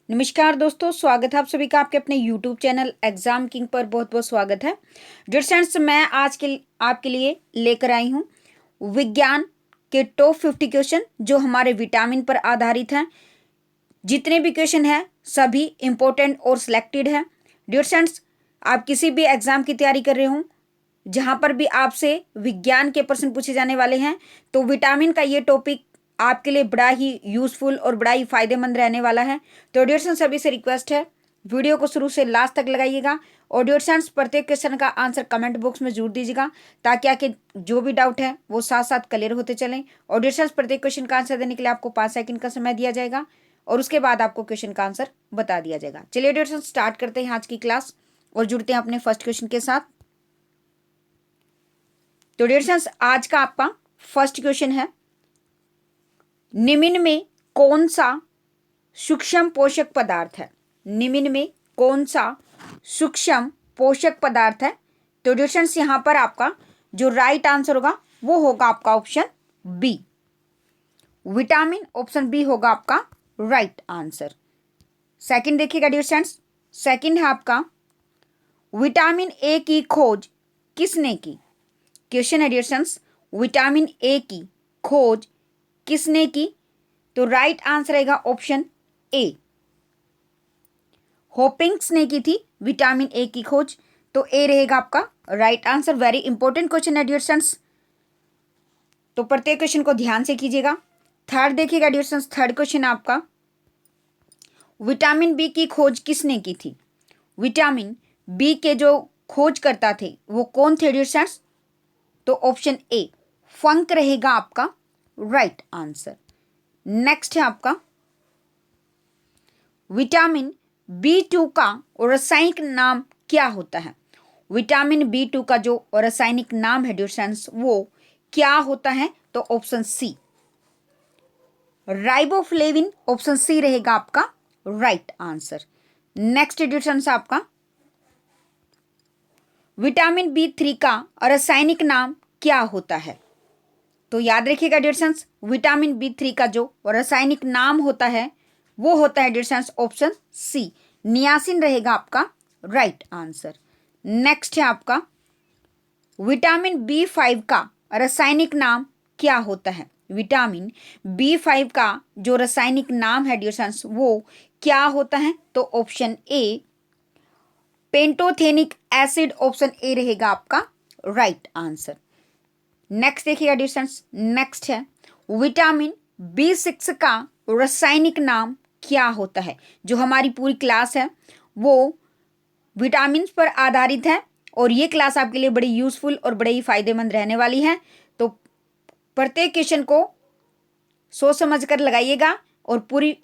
नमस्कार दोस्तों, स्वागत है आप सभी का आपके अपने YouTube चैनल एग्जाम किंग पर। बहुत बहुत स्वागत है। डियर स्टूडेंट्स, मैं आज के आपके लिए लेकर आई हूँ विज्ञान के टॉप 50 क्वेश्चन जो हमारे विटामिन पर आधारित हैं। जितने भी क्वेश्चन हैं सभी इंपॉर्टेंट और सिलेक्टेड हैं। डियर स्टूडेंट्स, आप किसी भी एग्जाम की तैयारी कर रहे हो, जहाँ पर भी आपसे विज्ञान के प्रश्न पूछे जाने वाले हैं, तो विटामिन का ये टॉपिक आपके लिए बड़ा ही यूजफुल और बड़ा ही फायदेमंद रहने वाला है। तो डियर स्टूडेंट्स, सभी से रिक्वेस्ट है, वीडियो को शुरू से लास्ट तक लगाइएगा और डियर स्टूडेंट्स प्रत्येक क्वेश्चन का आंसर कमेंट बॉक्स में जरूर दीजिएगा, ताकि आके जो भी डाउट है वो साथ साथ क्लियर होते चलें। और डियर स्टूडेंट्स, प्रत्येक क्वेश्चन का आंसर देने के लिए आपको 5 सेकंड का समय दिया जाएगा और उसके बाद आपको क्वेश्चन का आंसर बता दिया जाएगा। चलिए डियर स्टूडेंट्स, स्टार्ट करते हैं आज की क्लास और जुड़ते हैं अपने फर्स्ट क्वेश्चन के साथ। तो डियर स्टूडेंट्स, आज का आपका फर्स्ट क्वेश्चन है, निम्न में कौन सा सूक्ष्म पोषक पदार्थ है? निम्न में कौन सा सूक्ष्म पोषक पदार्थ है? तो डियर स्टूडेंट्स, यहां पर आपका जो राइट आंसर होगा वो होगा आपका option B, vitamin. Option B होगा आपका राइट आंसर। सेकंड देखिएगा डियर स्टूडेंट्स, सेकंड है आपका, विटामिन ए की खोज किसने की? क्वेश्चन है डियर स्टूडेंट्स, विटामिन ए की खोज किसने की? तो राइट आंसर रहेगा ऑप्शन ए, हॉपिंग्स ने की थी विटामिन ए की खोज। तो ए रहेगा आपका right answer. Very important question है डियर स्टूडेंट्स, तो प्रत्येक क्वेश्चन को ध्यान से कीजिएगा। थर्ड देखिएगा डियर स्टूडेंट्स, थर्ड क्वेश्चन आपका, विटामिन बी की खोज किसने की थी? विटामिन बी के जो खोज करता थे वो कौन थे डियर स्टूडेंट्स? तो ऑप्शन ए, फंक रहेगा आपका राइट आंसर। नेक्स्ट है आपका, विटामिन बी2 का रासायनिक नाम क्या होता है? विटामिन बी2 का जो रासायनिक नाम है डियर स्टूडेंट्स वो क्या होता है? तो option C, riboflavin. Option C रहेगा आपका right answer. Next dear students आपका, विटामिन बी3 का रासायनिक नाम क्या होता है? तो याद रखिएगा डियर स्टूडेंट्स, विटामिन बी3 का जो रासायनिक नाम होता है वो होता है dear students option C, niacin रहेगा आपका राइट आंसर। नेक्स्ट है आपका, विटामिन बी5 का रासायनिक नाम क्या होता है? विटामिन बी5 का जो रासायनिक नाम है डियर स्टूडेंट्स वो क्या होता है? तो option A, pantothenic acid. Option A रहेगा आपका राइट आंसर। नेक्स्ट देखिएगा डियर स्टूडेंट्स, नेक्स्ट है, विटामिन बी6 का रासायनिक नाम क्या होता है? जो हमारी पूरी क्लास है वो विटामिन पर आधारित है और ये क्लास आपके लिए बड़ी यूजफुल और बड़ी ही फायदेमंद रहने वाली है। तो प्रत्येक क्वेश्चन को सोच समझ कर लगाइएगा और पूरी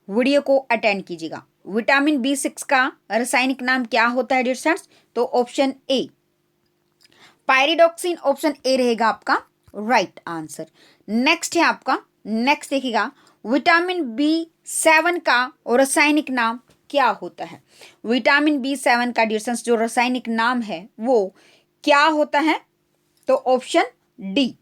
वीडियो को अटेंड कीजिएगा। विटामिन बी6 का रासायनिक नाम क्या होता है डियर स्टूडेंट्स? तो option A, pyridoxine. Option A रहेगा आपका राइट आंसर। नेक्स्ट है आपका, नेक्स्ट देखिएगा, विटामिन बी7 का रासायनिक नाम क्या होता है? विटामिन बी7 का डियर स्टूडेंट्स जो रासायनिक नाम है वो क्या होता है? तो option D,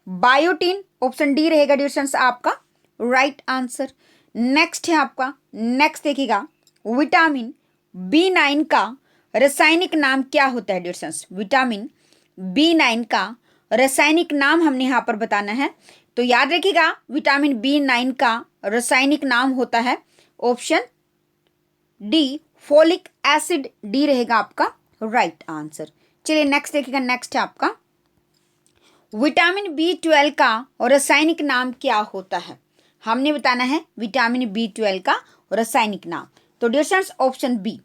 biotin. Option D रहेगा डियर स्टूडेंट्स आपका राइट आंसर। नेक्स्ट है आपका, नेक्स्ट देखिएगा, विटामिन बी9 का रासायनिक नाम क्या होता है डियर स्टूडेंट्स? विटामिन बी9 का रासायनिक नाम हमने यहाँ पर बताना है। तो याद रखिएगा, विटामिन बी9 का रासायनिक नाम होता है option D, folic acid. D रहेगा आपका राइट आंसर। चलिए नेक्स्ट देखिएगा, नेक्स्ट है आपका, विटामिन बी12 का रासायनिक नाम क्या होता है? हमने बताना है विटामिन बी12 का रासायनिक नाम। तो dear students option B,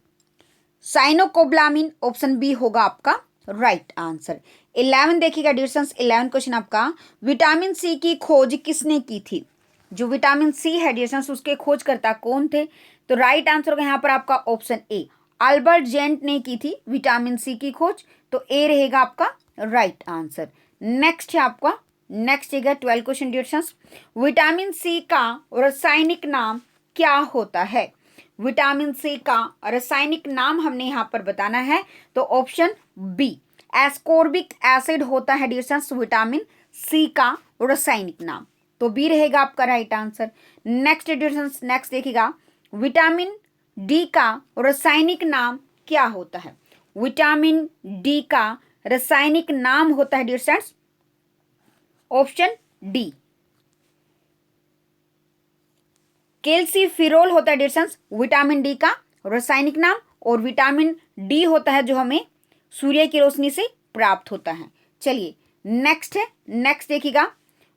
cyanocobalamin. Option B होगा आपका राइट आंसर। 11 देखिएगा डियर स्टूडेंट्स, 11 क्वेश्चन आपका, विटामिन सी की खोज किसने की थी? जो विटामिन सी है डियर स्टूडेंट्स उसके खोजकर्ता कौन थे? तो राइट आंसर होगा यहाँ पर आपका ऑप्शन ए, अल्बर्ट जेंट ने की थी विटामिन सी की खोज। तो ए रहेगा आपका राइट आंसर। नेक्स्ट है आपका, नेक्स्ट है 12 question dear students, vitamin C का रासायनिक नाम क्या होता है? विटामिन सी का रासायनिक नाम हमने यहाँ पर बताना है। तो ऑप्शन बी, एस्कोर्बिक एसिड होता है डियर स्टूडेंट्स विटामिन सी का रासायनिक नाम। तो बी रहेगा आपका right answer. Next dear students, next देखिएगा, विटामिन डी का रासायनिक नाम क्या होता है? विटामिन डी का रासायनिक नाम होता है dear students option D calciferol होता है डियर स्टूडेंट्स विटामिन डी का रासायनिक नाम, और विटामिन डी होता है जो हमें सूर्य की रोशनी से प्राप्त होता है। चलिए नेक्स्ट है, नेक्स्ट देखिएगा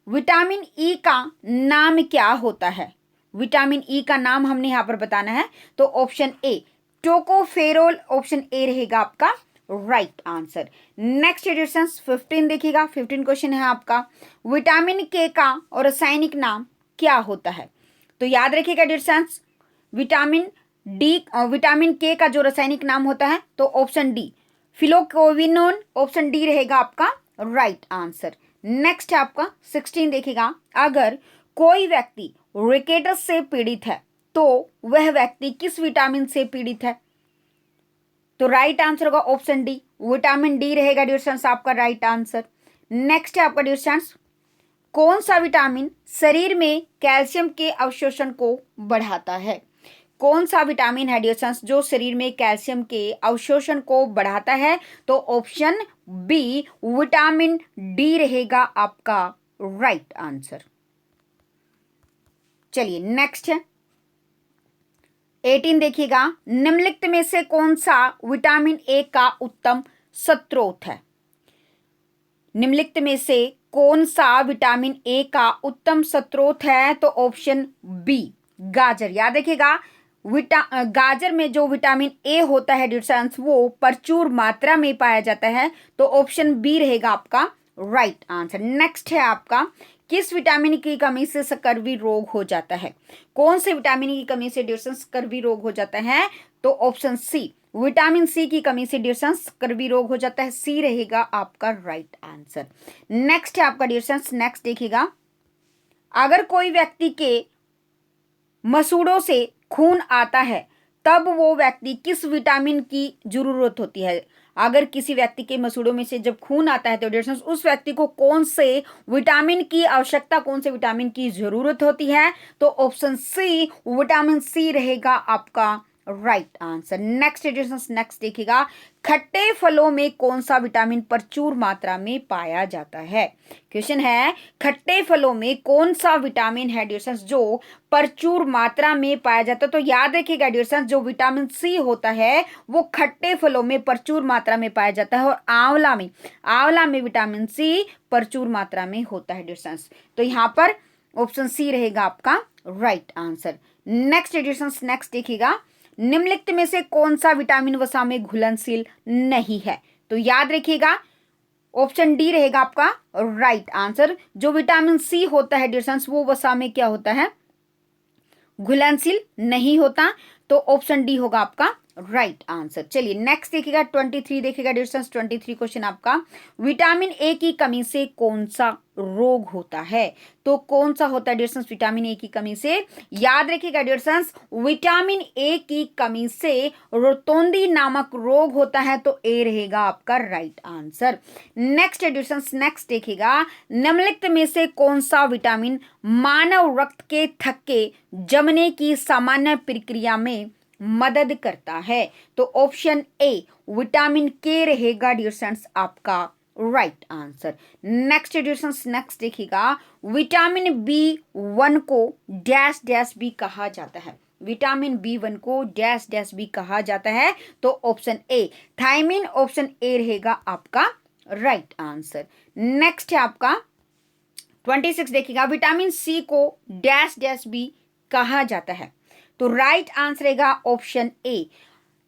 विटामिन ई का नाम क्या होता है? विटामिन ई का नाम हमने यहां पर बताना है, तो option A tocopherol, option A रहेगा आपका राइट आंसर। नेक्स्ट एडिशन 15 देखिएगा, 15 क्वेश्चन है आपका विटामिन के का और रासायनिक नाम क्या होता है? तो याद रखिएगा एडिशंस विटामिन के का जो रासायनिक नाम होता है तो option D phylloquinone, option D रहेगा आपका राइट आंसर। नेक्स्ट है आपका 16 देखिएगा अगर कोई व्यक्ति रिकेटस से पीड़ित है तो वह व्यक्ति किस विटामिन से पीड़ित है? तो राइट आंसर होगा ऑप्शन डी विटामिन डी रहेगा डियर स्टूडेंट्स आपका राइट आंसर। नेक्स्ट है आपका डियर स्टूडेंट्स कौन सा विटामिन शरीर में कैल्शियम के अवशोषण को बढ़ाता है? कौन सा विटामिन है डियर स्टूडेंट्स जो शरीर में कैल्शियम के अवशोषण को बढ़ाता है? तो ऑप्शन बी विटामिन डी रहेगा आपका राइट आंसर। चलिए नेक्स्ट है 18 देखिएगा निम्नलिखित में से कौन सा विटामिन ए का उत्तम स्रोत है? निम्नलिखित में से कौन सा विटामिन ए का उत्तम स्रोत है? तो ऑप्शन बी गाजर। याद रखिएगा गाजर में जो विटामिन ए होता है डियर स्टूडेंट्स वो प्रचुर मात्रा में पाया जाता है, तो ऑप्शन बी रहेगा आपका राइट आंसर। नेक्स्ट है आपका किस विटामिन की कमी से स्कर्वी रोग हो जाता है? कौन से विटामिन की कमी से डियर स्टूडेंट्स स्कर्वी रोग हो जाता है? तो ऑप्शन सी विटामिन सी की कमी से डियर स्टूडेंट्स स्कर्वी रोग हो जाता है, सी रहेगा आपका राइट आंसर। नेक्स्ट है आपका डियर स्टूडेंट्स नेक्स्ट देखिएगा अगर कोई व्यक्ति के मसूड़ों से खून आता है तब वो व्यक्ति किस विटामिन की जरूरत होती है? अगर किसी व्यक्ति के मसूड़ों में से जब खून आता है तो डियर स्टूडेंट्स उस व्यक्ति को कौन से विटामिन की आवश्यकता, कौन से विटामिन की जरूरत होती है? तो ऑप्शन सी विटामिन सी रहेगा आपका right answer. Next editions next देखिएगा खट्टे फलों में कौन सा विटामिन प्रचुर मात्रा में पाया जाता है? क्वेश्चन है खट्टे फलों में कौन सा विटामिन है डियर जो प्रचुर मात्रा में पाया जाता है? तो याद रखिएगा डियर जो विटामिन सी होता है वो खट्टे फलों में प्रचुर मात्रा में पाया जाता है, और आंवला में विटामिन सी प्रचुर मात्रा में होता है डियर। तो यहाँ पर ऑप्शन सी रहेगा आपका right answer. Next edition next देखिएगा निम्नलिखित में से कौन सा विटामिन वसा में घुलनशील नहीं है? तो याद रखिएगा ऑप्शन डी रहेगा आपका राइट आंसर। जो विटामिन सी होता है डियर वो वसा में क्या होता है? घुलनशील नहीं होता, तो ऑप्शन डी होगा आपका राइट आंसर। चलिए नेक्स्ट देखिएगा 23 देखिएगा डियर 23 क्वेश्चन आपका विटामिन ए की कमी से कौन सा रोग होता है? तो कौन सा होता है डियर विटामिन ए की कमी से? याद रखिएगा डियर विटामिन ए की कमी से रोतोंदी नामक रोग होता है, तो ए रहेगा आपका right answer. Next dear next देखिएगा निम्नलिखित में से कौन सा विटामिन मानव रक्त के थक्के जमने की सामान्य प्रक्रिया में मदद करता है? तो ऑप्शन ए विटामिन के रहेगा डियर फ्रेंड्स आपका right answer. Next dear next देखिएगा विटामिन B1 को डैश डैश भी कहा जाता है। विटामिन B1 को डैश डैश भी कहा जाता है, तो option A thiamine, option A रहेगा आपका राइट आंसर। नेक्स्ट है आपका 26 देखिएगा विटामिन सी को डैश डैश भी कहा जाता है, तो राइट आंसर रहेगा option A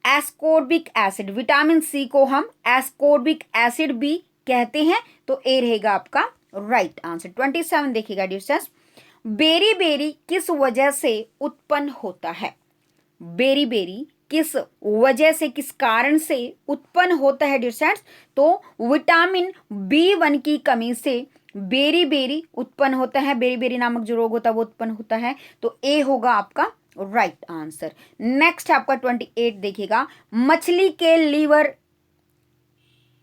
ascorbic acid. Vitamin C को हम एस्कॉर्बिक एसिड भी कहते हैं, तो ए रहेगा आपका राइट आंसर। 27 देखिएगा डियर बेरी बेरी किस वजह से उत्पन्न होता है? बेरी बेरी किस वजह से, किस कारण से उत्पन्न होता है डियर? तो विटामिन B1 की कमी से बेरी बेरी उत्पन्न होता है, बेरी बेरी नामक जो रोग होता है वो उत्पन्न होता है, तो ए होगा आपका राइट आंसर। नेक्स्ट आपका 28 देखिएगा मछली के लीवर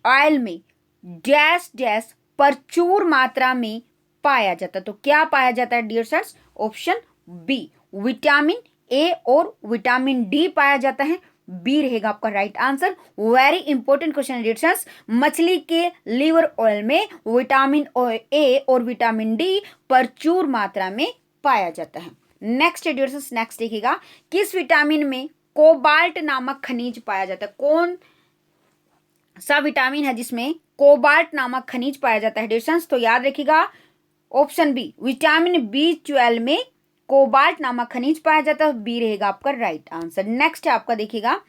ऑयल में डैश डैश प्रचुर मात्रा में पाया जाता है, तो क्या पाया जाता है dear? Option B vitamin A और विटामिन डी पाया जाता है, बी रहेगा आपका right answer. Very important question dear students, मछली के लिवर ऑयल में विटामिन ए और विटामिन डी प्रचुर मात्रा में पाया जाता है। नेक्स्ट डियर स्टूडेंट्स, नेक्स्ट देखिएगा, किस विटामिन में कोबाल्ट नामक खनिज पाया जाता है? कौन सा विटामिन है जिसमें कोबाल्ट नामक खनिज पाया जाता है डियर स्टूडेंट्स? तो याद रखिएगा ऑप्शन बी, विटामिन B12 में कोबाल्ट नामक खनिज पाया जाता है, बी रहेगा आपका राइट आंसर। नेक्स्ट है आपका देखिएगा,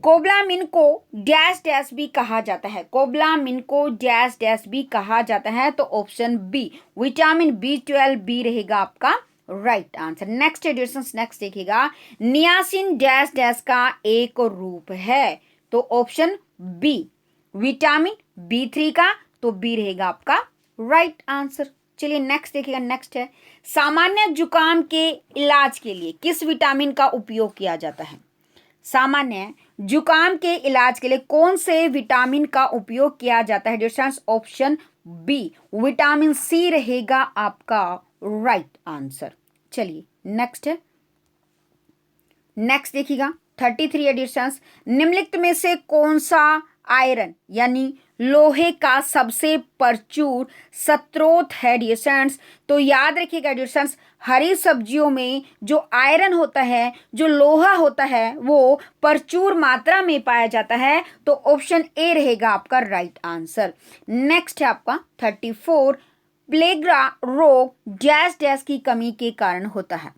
कोबलामिन को डैश डैश भी कहा जाता है, कोबलामिन को डैश डैश भी कहा जाता है, तो option B vitamin B12 B रहेगा आपका right answer. Next editions, next देखिएगा, नियासिन डैश डैश का एक रूप है, तो ऑप्शन बी विटामिन B3 का, तो बी रहेगा आपका राइट आंसर। चलिए नेक्स्ट देखिएगा, नेक्स्ट है, सामान्य जुकाम के इलाज के लिए किस विटामिन का उपयोग किया जाता है? सामान्य जुकाम के इलाज के लिए कौन से विटामिन का उपयोग किया जाता है dear students? Option B vitamin C रहेगा आपका राइट आंसर। चलिए नेक्स्ट है, नेक्स्ट देखिएगा 33 है डियर स्टूडेंट्स, निम्नलिखित में से कौन सा आयरन यानी लोहे का सबसे प्रचुर स्रोत है डियर स्टूडेंट्स? तो याद रखिएगा डियर स्टूडेंट्स, हरी सब्जियों में जो आयरन होता है, जो लोहा होता है, वो प्रचुर मात्रा में पाया जाता है, तो ऑप्शन ए रहेगा आपका राइट आंसर। नेक्स्ट है आपका 34, प्लेग्रा रोग डैश डैश की कमी के कारण होता है,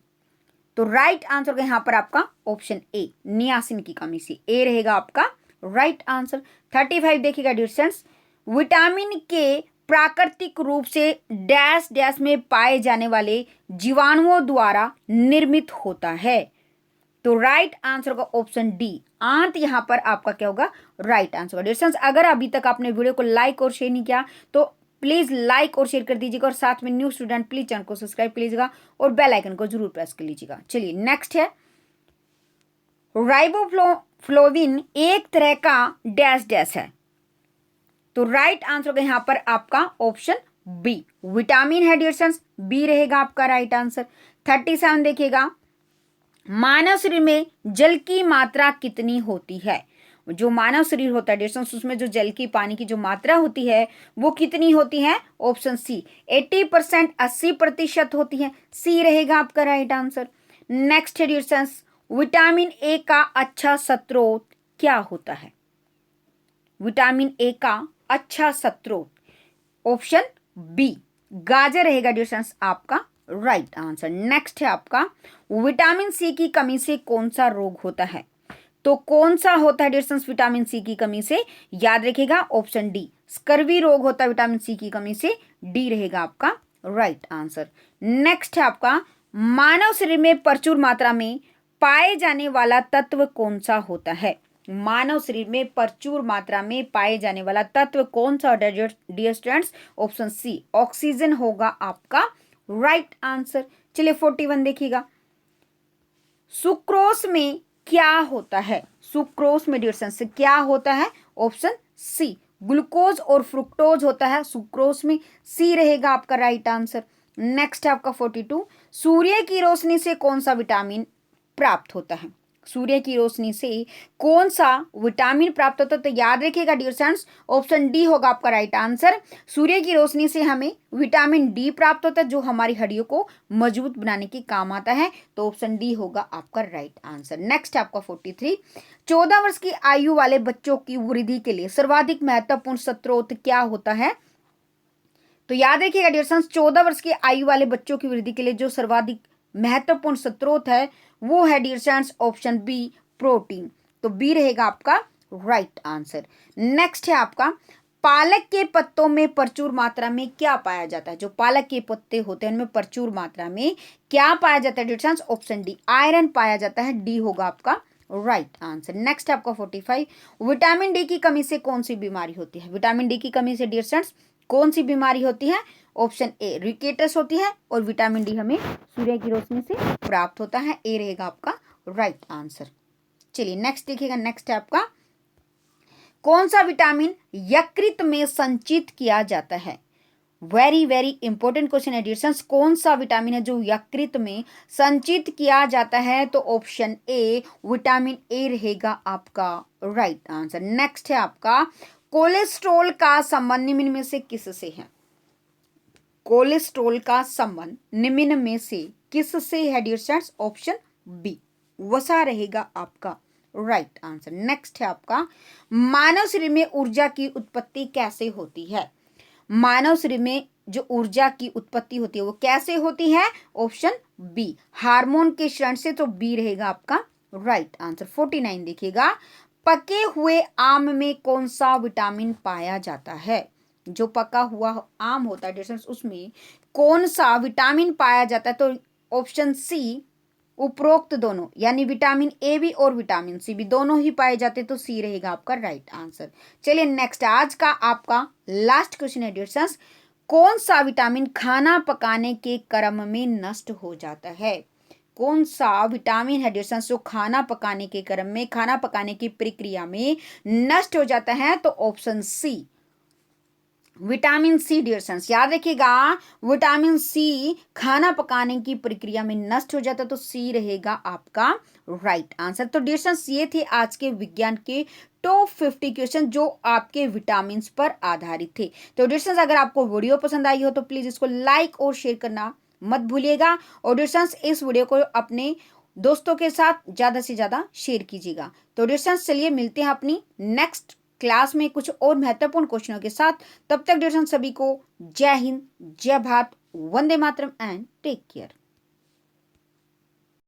तो राइट आंसर का यहां पर आपका ऑप्शन ए नियासिन की कमी से, ए रहेगा आपका राइट आंसर। 35 देखिएगा डियर स्टूडेंट्स, विटामिन के प्राकृतिक रूप से डैश डैश में पाए जाने वाले जीवाणुओं द्वारा निर्मित होता है, तो राइट आंसर का ऑप्शन डी आंत यहां पर आपका क्या होगा राइट आंसर। डियर स्टूडेंट्स, अगर अभी तक आपने वीडियो को लाइक और शेयर नहीं किया तो प्लीज लाइक और शेयर कर दीजिएगा, और साथ में न्यू स्टूडेंट प्लीज चैनल को सब्सक्राइब कर लीजिएगा और बेल आइकन को जरूर प्रेस कर लीजिएगा। चलिए नेक्स्ट है, राइबोफ्लोविन एक तरह का डैश डैश है, तो राइट आंसर का यहां पर आपका ऑप्शन बी विटामिन है डियर स्टूडेंट्स, बी रहेगा आपका राइट आंसर। 37 देखिएगा, मानव शरीर में जल की मात्रा कितनी होती है? जो मानव शरीर होता है डियर स्टूडेंट्स, उसमें जो जल की पानी की जो मात्रा होती है वो कितनी होती है? ऑप्शन सी 80%, 80% होती है, सी रहेगा आपका राइट आंसर। नेक्स्ट है डियर स्टूडेंट्स, विटामिन ए का अच्छा स्रोत क्या होता है? विटामिन ए का अच्छा स्रोत ऑप्शन बी गाजर रहेगा डियर स्टूडेंट्स आपका राइट आंसर। नेक्स्ट है आपका, विटामिन सी की कमी से कौन सा रोग होता है? तो कौन सा होता है डियर स्टूडेंट्स विटामिन सी की कमी से? याद रखिएगा ऑप्शन डी स्कर्वी रोग होता है विटामिन सी की कमी से, डी रहेगा आपका राइट आंसर। नेक्स्ट है आपका, मानव शरीर में प्रचुर मात्रा में पाए जाने वाला तत्व कौन सा होता है? मानव शरीर में प्रचुर मात्रा में पाए जाने वाला तत्व कौन सा dear students? Option C oxygen होगा आपका राइट आंसर। चलिए 41 देखिएगा, सुक्रोस में क्या होता है? सुक्रोस में डियर स्टूडेंट्स क्या होता है? ऑप्शन सी ग्लूकोज और फ्रुक्टोज होता है सुक्रोस में, सी रहेगा आपका राइट आंसर। नेक्स्ट है आपका 42, सूर्य की रोशनी से कौन सा विटामिन प्राप्त होता है? सूर्य की रोशनी से कौन सा विटामिन प्राप्त होता है? तो याद रखिएगा डियर स्टूडेंट्स ऑप्शन डी होगा आपका राइट आंसर। सूर्य की रोशनी से हमें विटामिन डी प्राप्त होता है जो हमारी हड्डियों को मजबूत बनाने के काम आता है, तो ऑप्शन डी होगा आपका राइट आंसर। नेक्स्ट आपका 43, 14 वर्ष की आयु वाले बच्चों की वृद्धि के लिए सर्वाधिक महत्वपूर्ण स्रोत क्या होता है? तो याद रखिएगा डियर स्टूडेंट्स 14 वर्ष की आयु वाले बच्चों की वृद्धि के लिए जो सर्वाधिक महत्वपूर्ण स्रोत है वो है dear students option B protein, तो बी रहेगा आपका राइट आंसर। नेक्स्ट है आपका, पालक के पत्तों में प्रचुर मात्रा में क्या पाया जाता है? जो पालक के पत्ते होते हैं उनमें प्रचुर मात्रा में क्या पाया जाता है dear students? Option D iron पाया जाता है, डी होगा आपका राइट आंसर। नेक्स्ट आपका 45, विटामिन डी की कमी से कौन सी बीमारी होती है? विटामिन डी की कमी से डियर स्टूडेंट्स कौन सी बीमारी होती है? ऑप्शन ए रिकेटस होती है, और विटामिन डी हमें सूर्य की रोशनी से प्राप्त होता है, ए रहेगा आपका राइट आंसर। चलिए नेक्स्ट देखिएगा, नेक्स्ट है आपका, कौन सा विटामिन यकृत में संचित किया जाता है? वेरी वेरी इंपॉर्टेंट क्वेश्चन है डियर स्टूडेंट्स। कौन सा विटामिन है जो यकृत में संचित किया जाता है? तो ऑप्शन ए विटामिन ए रहेगा आपका राइट आंसर। नेक्स्ट है आपका कोलेस्ट्रॉल का संबंध निम्न में से किससे है? कोलेस्ट्रॉल का संबंध निम्न में से किससे है डियर स्टूडेंट्स? ऑप्शन बी वसा रहेगा आपका राइट आंसर। नेक्स्ट है आपका मानव शरीर में ऊर्जा की उत्पत्ति कैसे होती है? मानव शरीर में जो ऊर्जा की उत्पत्ति होती है वो कैसे होती है? ऑप्शन बी हार्मोन के क्षरण से। तो बी रहेगा आपका राइट आंसर। 49 देखिएगा, पके हुए आम में कौन सा विटामिन पाया जाता है? जो पका हुआ आम होता है डियर उसमें कौन सा विटामिन पाया जाता है? तो ऑप्शन सी उपरोक्त दोनों यानी विटामिन ए भी और विटामिन सी भी दोनों ही पाए जाते, तो सी रहेगा आपका राइट आंसर। चलिए नेक्स्ट आज का आपका लास्ट क्वेश्चन है डियर स्टूडेंट्स, कौन सा विटामिन खाना पकाने के क्रम में नष्ट हो जाता है? कौन सा विटामिन है डियर स्टूडेंट्स जो खाना पकाने के क्रम में, खाना पकाने की प्रक्रिया में नष्ट हो जाता है? तो option C vitamin C dear students. याद रखिएगा विटामिन सी खाना पकाने की प्रक्रिया में नष्ट हो जाता है, तो सी रहेगा आपका राइट आंसर। तो डियर स्टूडेंट्स ये थे आज के विज्ञान के टॉप 50 क्वेश्चन जो आपके विटामिन पर आधारित थे। तो डियर स्टूडेंट्स अगर आपको वीडियो पसंद आई हो तो प्लीज इसको लाइक और शेयर करना मत भूलिएगा, और डियर स्टूडेंट्स इस वीडियो को अपने दोस्तों के साथ ज्यादा से ज्यादा शेयर कीजिएगा। तो डियर स्टूडेंट्स चलिए मिलते हैं अपनी नेक्स्ट क्लास में कुछ और महत्वपूर्ण क्वेश्चनों के साथ। तब तक डियर स्टूडेंट्स सभी को जय हिंद, जय Bharat, Vande Mataram and take care.